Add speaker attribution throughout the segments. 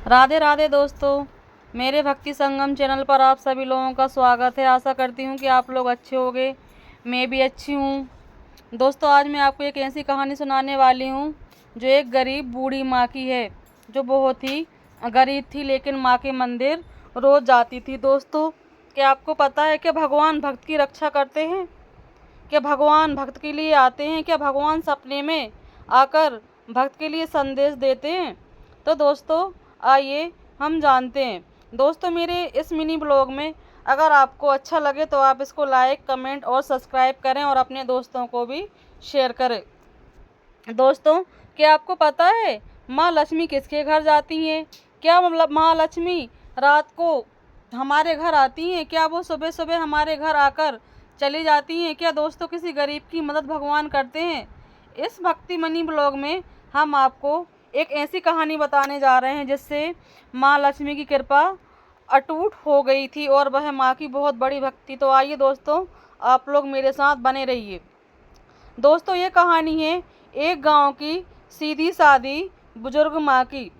Speaker 1: राधे राधे दोस्तों, मेरे भक्ति संगम चैनल पर आप सभी लोगों का स्वागत है। आशा करती हूँ कि आप लोग अच्छे होंगे, मैं भी अच्छी हूँ। दोस्तों, आज मैं आपको एक ऐसी कहानी सुनाने वाली हूँ जो एक गरीब बूढ़ी माँ की है, जो बहुत ही गरीब थी लेकिन माँ के मंदिर रोज़ जाती थी। दोस्तों, क्या आपको पता है कि भगवान भक्त की रक्षा करते हैं? क्या भगवान भक्त के लिए आते हैं? क्या भगवान सपने में आकर भक्त के लिए संदेश देते हैं? तो दोस्तों, आइए हम जानते हैं। दोस्तों, मेरे इस मिनी ब्लॉग में अगर आपको अच्छा लगे तो आप इसको लाइक, कमेंट और सब्सक्राइब करें और अपने दोस्तों को भी शेयर करें। दोस्तों, क्या आपको पता है माँ लक्ष्मी किसके घर जाती हैं? क्या मतलब माँ लक्ष्मी रात को हमारे घर आती हैं? क्या वो सुबह सुबह हमारे घर आकर चली जाती हैं? क्या दोस्तों किसी गरीब की मदद भगवान करते हैं? इस भक्ति मनी ब्लॉग में हम आपको एक ऐसी कहानी बताने जा रहे हैं जिससे माँ लक्ष्मी की कृपा अटूट हो गई थी और वह माँ की बहुत बड़ी भक्ति। तो आइए दोस्तों, आप लोग मेरे साथ बने रहिए। दोस्तों, ये कहानी है एक गांव की सीधी सादी बुजुर्ग माँ की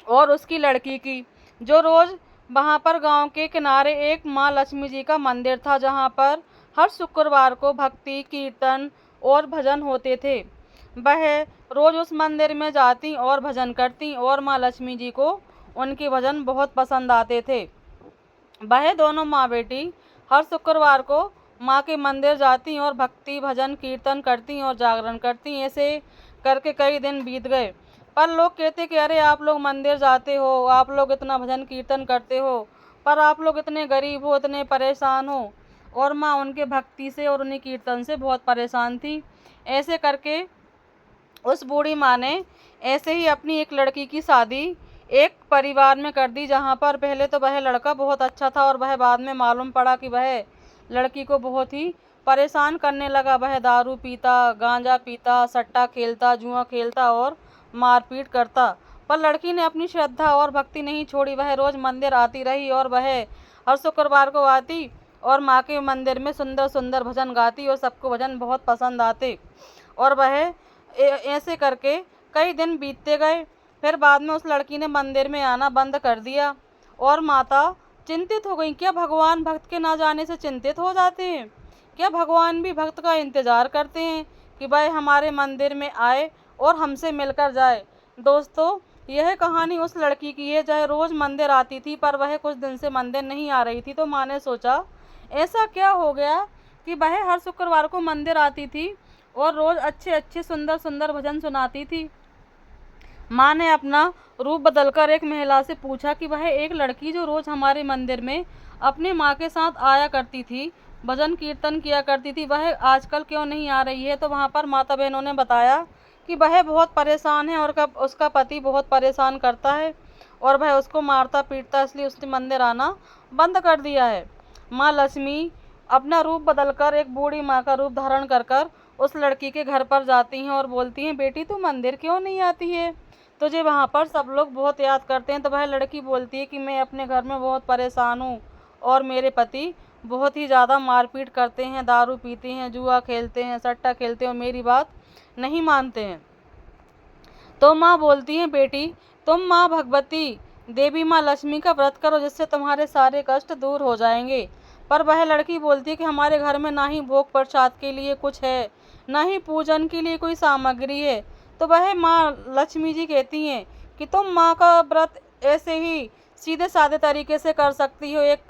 Speaker 1: और उसकी लड़की की, जो रोज़ वहाँ पर गांव के किनारे एक माँ लक्ष्मी जी का मंदिर था, जहाँ पर हर शुक्रवार को भक्ति, कीर्तन और भजन होते थे। वह रोज़ उस मंदिर में जाती और भजन करती और माँ लक्ष्मी जी को उनके भजन बहुत पसंद आते थे। वह दोनों माँ बेटी हर शुक्रवार को माँ के मंदिर जाती और भक्ति, भजन, कीर्तन करती और जागरण करती। ऐसे करके कई दिन बीत गए। पर लोग कहते कि अरे, आप लोग मंदिर जाते हो, आप लोग इतना भजन कीर्तन करते हो, पर आप लोग इतने गरीब हो, इतने परेशान हो। और माँ उनके भक्ति से और उन्हीं कीर्तन से बहुत परेशान थी। ऐसे करके उस बूढ़ी माँ ने ऐसे ही अपनी एक लड़की की शादी एक परिवार में कर दी, जहाँ पर पहले तो वह लड़का बहुत अच्छा था और वह बाद में मालूम पड़ा कि वह लड़की को बहुत ही परेशान करने लगा। वह दारू पीता, गांजा पीता, सट्टा खेलता, जुआ खेलता और मारपीट करता। पर लड़की ने अपनी श्रद्धा और भक्ति नहीं छोड़ी। वह रोज़ मंदिर आती रही और वह हर शुक्रवार को आती और माँ के मंदिर में सुंदर सुंदर भजन गाती और सबको भजन बहुत पसंद आते। और वह ऐसे करके कई दिन बीतते गए। फिर बाद में उस लड़की ने मंदिर में आना बंद कर दिया और माता चिंतित हो गई। क्या भगवान भक्त के ना जाने से चिंतित हो जाते हैं? क्या भगवान भी भक्त का इंतज़ार करते हैं कि वह हमारे मंदिर में आए और हमसे मिलकर जाए? दोस्तों, यह कहानी उस लड़की की है जो रोज़ मंदिर आती थी, पर वह कुछ दिन से मंदिर नहीं आ रही थी। तो माँ ने सोचा, ऐसा क्या हो गया कि वह हर शुक्रवार को मंदिर आती थी और रोज़ अच्छे अच्छे सुंदर सुंदर भजन सुनाती थी। माँ ने अपना रूप बदलकर एक महिला से पूछा कि वह एक लड़की जो रोज़ हमारे मंदिर में अपनी माँ के साथ आया करती थी, भजन कीर्तन किया करती थी, वह आजकल क्यों नहीं आ रही है? तो वहाँ पर माता बहनों ने बताया कि वह बहुत परेशान है और उसका पति बहुत परेशान करता है और वह उसको मारता पीटता, इसलिए उसने मंदिर आना बंद कर दिया है। माँ लक्ष्मी अपना रूप बदलकर एक बूढ़ी माँ का रूप धारण कर उस लड़की के घर पर जाती हैं और बोलती हैं, बेटी तू मंदिर क्यों नहीं आती है? तुझे वहाँ पर सब लोग बहुत याद करते हैं। तो वह लड़की बोलती है कि मैं अपने घर में बहुत परेशान हूँ और मेरे पति बहुत ही ज़्यादा मारपीट करते हैं, दारू पीते हैं, जुआ खेलते हैं, सट्टा खेलते हैं और मेरी बात नहीं मानते हैं। तो माँ बोलती है, बेटी तुम माँ भगवती देवी माँ लक्ष्मी का व्रत करो, जिससे तुम्हारे सारे कष्ट दूर हो जाएंगे। पर वह लड़की बोलती है कि हमारे घर में ना ही भोग प्रसाद के लिए कुछ है, ना ही पूजन के लिए कोई सामग्री है। तो वह माँ लक्ष्मी जी कहती हैं कि तुम माँ का व्रत ऐसे ही सीधे सादे तरीके से कर सकती हो। एक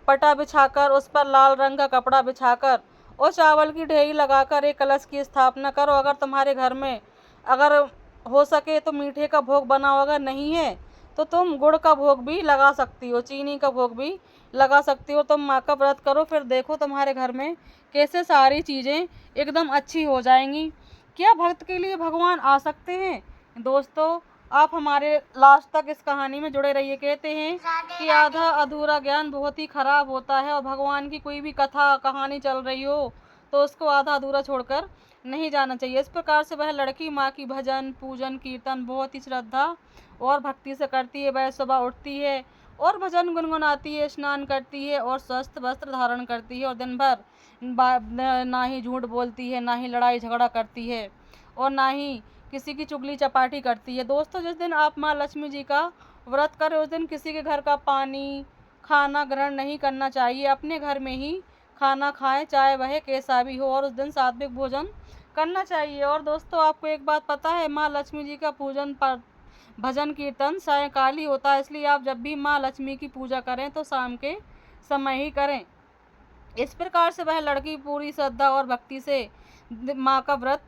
Speaker 1: पटा बिछाकर उस पर लाल रंग का कपड़ा बिछाकर और चावल की ढेरी लगाकर एक कलश की स्थापना करो। अगर तुम्हारे घर में अगर हो सके तो मीठे का भोग बनाओ, अगर नहीं है तो तुम गुड़ का भोग भी लगा सकती हो, चीनी का भोग भी लगा सकती हो। तुम माँ का व्रत करो, फिर देखो तुम्हारे घर में कैसे सारी चीज़ें एकदम अच्छी हो जाएंगी। क्या भक्त के लिए भगवान आ सकते हैं? दोस्तों, आप हमारे लास्ट तक इस कहानी में जुड़े रहिए। कहते हैं कि आधा अधूरा ज्ञान बहुत ही खराब होता है और भगवान की कोई भी कथा कहानी चल रही हो तो उसको आधा अधूरा छोड़कर नहीं जाना चाहिए। इस प्रकार से वह लड़की माँ की भजन, पूजन, कीर्तन बहुत ही श्रद्धा और भक्ति से करती है। वह सुबह उठती है और भजन गुनगुनाती है, स्नान करती है और स्वस्थ वस्त्र धारण करती है और दिन भर ना ही झूठ बोलती है, ना ही लड़ाई झगड़ा करती है और ना ही किसी की चुगली चपाटी करती है। दोस्तों, जिस दिन आप माँ लक्ष्मी जी का व्रत करे उस दिन किसी के घर का पानी खाना ग्रहण नहीं करना चाहिए। अपने घर में ही खाना खाएं, चाहे वह कैसा भी हो, और उस दिन सात्विक भोजन करना चाहिए। और दोस्तों, आपको एक बात पता है, माँ लक्ष्मी जी का पूजन पर भजन कीर्तन सायंकाल ही होता है, इसलिए आप जब भी माँ लक्ष्मी की पूजा करें तो शाम के समय ही करें। इस प्रकार से वह लड़की पूरी श्रद्धा और भक्ति से माँ का व्रत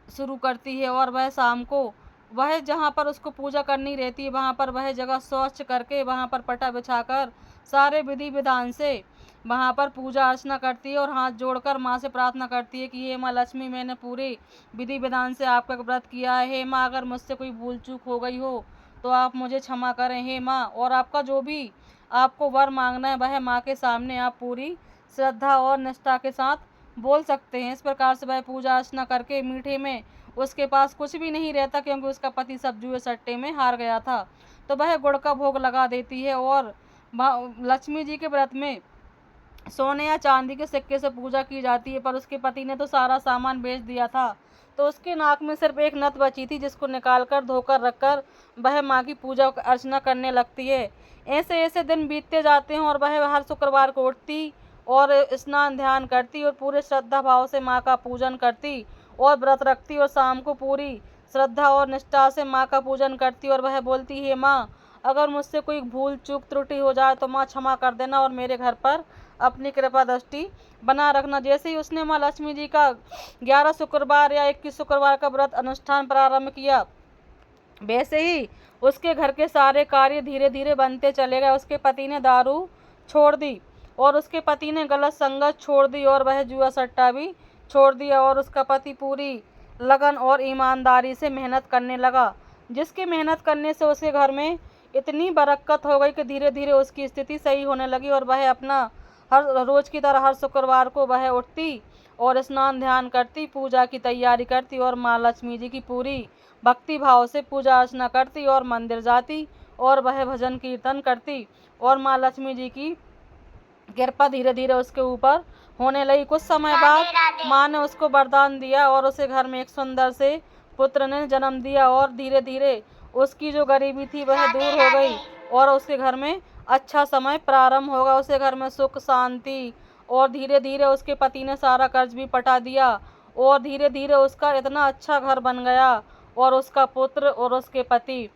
Speaker 1: शुरू करती है, और वह शाम को वह जहाँ पर उसको पूजा करनी रहती है वहाँ पर वह जगह स्वच्छ करके वहाँ पर पटा बिछाकर सारे विधि विधान से वहाँ पर पूजा अर्चना करती है, और हाथ जोड़कर माँ से प्रार्थना करती है कि हे माँ लक्ष्मी, मैंने पूरे विधि विधान से आपका व्रत किया है। हे माँ, अगर मुझसे कोई भूल चूक हो गई हो तो आप मुझे क्षमा करें हे माँ। और आपका जो भी आपको वर मांगना है वह माँ के सामने आप पूरी श्रद्धा और निष्ठा के साथ बोल सकते हैं। इस प्रकार से वह पूजा अर्चना करके मीठे में उसके पास कुछ भी नहीं रहता, क्योंकि उसका पति सब जुए सट्टे में हार गया था, तो वह गुड़ का भोग लगा देती है। और लक्ष्मी जी के व्रत में सोने या चांदी के सिक्के से पूजा की जाती है, पर उसके पति ने तो सारा सामान बेच दिया था, तो उसके नाक में सिर्फ एक नथ बची थी, जिसको निकालकर धोकर रखकर वह माँ की पूजा अर्चना करने लगती है। ऐसे ऐसे दिन बीतते जाते हैं, और वह हर शुक्रवार को उठती और स्नान ध्यान करती और पूरे श्रद्धा भाव से माँ का पूजन करती और व्रत रखती, और शाम को पूरी श्रद्धा और निष्ठा से माँ का पूजन करती, और वह बोलती है, माँ अगर मुझसे कोई भूल चूक त्रुटि हो जाए तो माँ क्षमा कर देना, और मेरे घर पर अपनी कृपा दृष्टि बना रखना। जैसे ही उसने माँ लक्ष्मी जी का 11 शुक्रवार या 21 शुक्रवार का व्रत अनुष्ठान प्रारंभ किया, वैसे ही उसके घर के सारे कार्य धीरे धीरे बनते चले गए। उसके पति ने दारू छोड़ दी, और उसके पति ने गलत संगत छोड़ दी, और वह जुआ सट्टा भी छोड़ दिया, और उसका पति पूरी लगन और ईमानदारी से मेहनत करने लगा, जिसके मेहनत करने से उसके घर में इतनी बरकत हो गई कि धीरे धीरे उसकी स्थिति सही होने लगी, और वह अपना हर रोज की तरह हर शुक्रवार को वह उठती और स्नान ध्यान करती, पूजा की तैयारी करती, और माँ लक्ष्मी जी की पूरी भक्ति भाव से पूजा अर्चना करती और मंदिर जाती, और वह भजन कीर्तन करती, और माँ लक्ष्मी जी की कृपा धीरे धीरे उसके ऊपर होने लगी। कुछ समय बाद माँ ने उसको वरदान दिया, और उसे घर में एक सुंदर से पुत्र ने जन्म दिया, और धीरे धीरे उसकी जो गरीबी थी वह दूर हो गई, और उसके घर में अच्छा समय प्रारंभ होगा। उसके घर में सुख शांति, और धीरे धीरे उसके पति ने सारा कर्ज भी पटा दिया, और धीरे धीरे उसका इतना अच्छा घर बन गया, और उसका पुत्र और उसके पति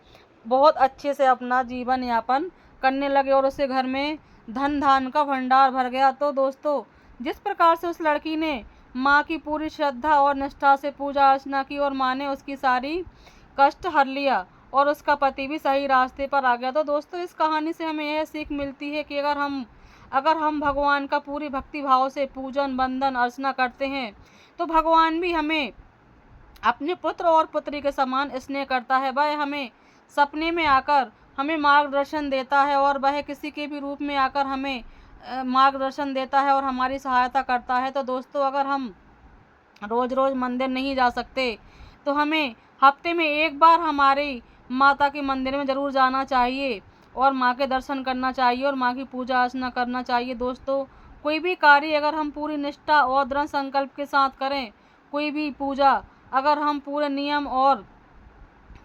Speaker 1: बहुत अच्छे से अपना जीवन यापन करने लगे, और उसके घर में धन धान का भंडार भर गया। तो दोस्तों, जिस प्रकार से उस लड़की ने माँ की पूरी श्रद्धा और निष्ठा से पूजा अर्चना की, और माँ ने उसकी सारी कष्ट हर लिया, और उसका पति भी सही रास्ते पर आ गया। तो दोस्तों, इस कहानी से हमें यह सीख मिलती है कि अगर हम भगवान का पूरी भक्ति भाव से पूजन वंदन अर्चना करते हैं, तो भगवान भी हमें अपने पुत्र और पुत्री के समान स्नेह करता है। वह हमें सपने में आकर हमें मार्गदर्शन देता है, और वह किसी के भी रूप में आकर हमें मार्गदर्शन देता है और हमारी सहायता करता है। तो दोस्तों, अगर हम रोज़ रोज़ मंदिर नहीं जा सकते तो हमें हफ्ते में एक बार हमारी माता के मंदिर में ज़रूर जाना चाहिए, और माँ के दर्शन करना चाहिए, और माँ की पूजा अर्चना करना चाहिए। दोस्तों, कोई भी कार्य अगर हम पूरी निष्ठा और दृढ़ संकल्प के साथ करें, कोई भी पूजा अगर हम पूरे नियम और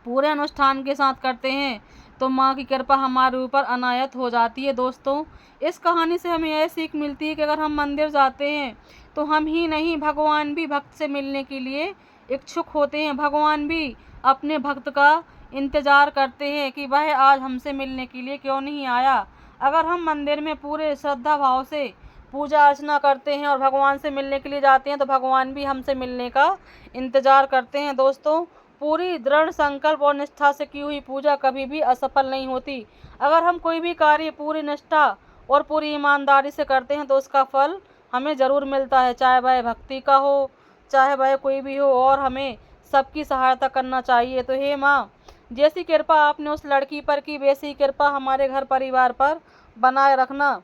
Speaker 1: पूरे अनुष्ठान के साथ करते हैं, तो माँ की कृपा हमारे ऊपर अनायत हो जाती है। दोस्तों, इस कहानी से हमें यह सीख मिलती है कि अगर हम मंदिर जाते हैं तो हम ही नहीं, भगवान भी भक्त से मिलने के लिए इच्छुक होते हैं। भगवान भी अपने भक्त का इंतज़ार करते हैं कि वह आज हमसे मिलने के लिए क्यों नहीं आया। अगर हम मंदिर में पूरे श्रद्धा भाव से पूजा अर्चना करते हैं और भगवान से मिलने के लिए जाते हैं, तो भगवान भी हमसे मिलने का इंतज़ार करते हैं। दोस्तों, पूरी दृढ़ संकल्प और निष्ठा से की हुई पूजा कभी भी असफल नहीं होती। अगर हम कोई भी कार्य पूरी निष्ठा और पूरी ईमानदारी से करते हैं तो उसका फल हमें ज़रूर मिलता है, चाहे वह भक्ति का हो, चाहे वह कोई भी हो, और हमें सबकी सहायता करना चाहिए। तो हे माँ, जैसी कृपा आपने उस लड़की पर की, वैसी कृपा हमारे घर परिवार पर बनाए रखना,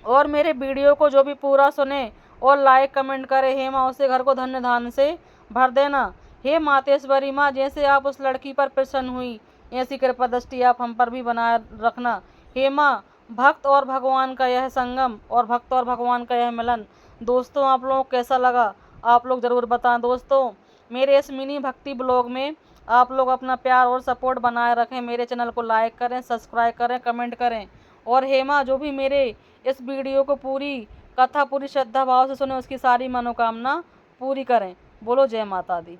Speaker 1: और मेरे वीडियो को जो भी पूरा सुने और लाइक कमेंट करे, हे माँ उसे घर को धन्य धान्य से भर देना। हे मातेश्वरी माँ, जैसे आप उस लड़की पर प्रसन्न हुई, ऐसी कृपा दृष्टि आप हम पर भी बनाए रखना। हे माँ, भक्त और भगवान का यह संगम और भक्त और भगवान का यह मिलन दोस्तों आप लोगों को कैसा लगा, आप लोग ज़रूर बताएं। दोस्तों, मेरे इस मिनी भक्ति ब्लॉग में आप लोग अपना प्यार और सपोर्ट बनाए रखें। मेरे चैनल को लाइक करें, सब्सक्राइब करें, कमेंट करें। और हेमा जो भी मेरे इस वीडियो को पूरी कथा पूरी श्रद्धा भाव से सुने, उसकी सारी मनोकामना पूरी करें। बोलो जय माता दी।